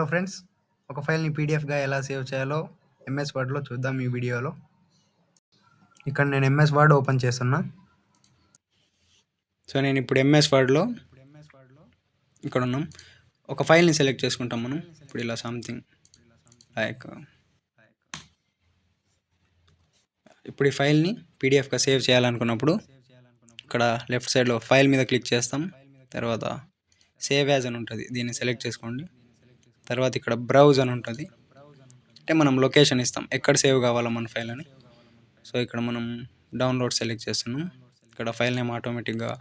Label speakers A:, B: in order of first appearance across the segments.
A: Hello friends, ఒక ఫైల్ని పీడిఎఫ్గా ఎలా సేవ్ చేయాలో ఎంఎస్ వర్డ్లో చూద్దాం ఈ వీడియోలో. ఇక్కడ నేను ఎంఎస్ వర్డ్ ఓపెన్ చేస్తున్నా. సో నేను ఇప్పుడు ఎంఎస్ వర్డ్లో ఇక్కడ ఉన్నాం. ఒక ఫైల్ని సెలెక్ట్ చేసుకుంటాం మనం. ఇప్పుడు ఇలా సంథింగ్ లైక్ ఇప్పుడు ఈ ఫైల్ని పీడిఎఫ్గా సేవ్ చేయాలనుకున్నప్పుడు ఇక్కడ లెఫ్ట్ సైడ్లో ఫైల్ మీద క్లిక్ చేస్తాం. తర్వాత సేవ్ యాజ్ అని ఉంటుంది, దీన్ని సెలెక్ట్ చేసుకోండి. తర్వాత ఇక్కడ బ్రౌజ్ అని ఉంటుంది, అంటే మనం లొకేషన్ ఇస్తాం ఎక్కడ సేవ్ కావాలో మన ఫైల్ అని. సో ఇక్కడ మనం డౌన్లోడ్ సెలెక్ట్ చేస్తున్నాం. ఇక్కడ ఫైల్ నేమ్ ఆటోమేటిక్గా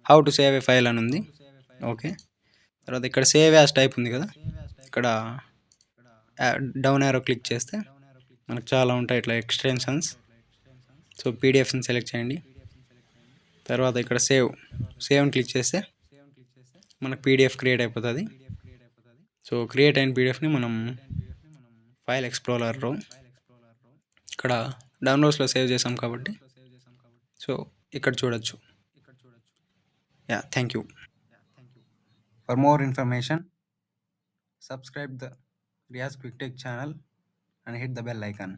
A: how to save a file అని ఉంది. ఓకే, తర్వాత ఇక్కడ సేవ్ యాజ్ టైప్ ఉంది కదా, ఇక్కడ డౌన్ యారో క్లిక్ చేస్తే మనకు చాలా ఉంటాయి ఇట్లా ఎక్స్టెన్షన్స్. సో పీడిఎఫ్ని సెలెక్ట్ చేయండి. తర్వాత ఇక్కడ సేవ్ని క్లిక్ చేస్తే మనకు పీడిఎఫ్ క్రియేట్ అయిపోతుంది. సో క్రియేట్ అయిన పీడిఎఫ్ని మనం ఫైల్ ఎక్స్ప్లోరర్లో ఇక్కడ డౌన్లోడ్స్లో సేవ్ చేసాం కాబట్టి సో ఇక్కడ చూడొచ్చు. Thank you. For more information subscribe the Riyaz Quick Tech channel and hit the bell icon.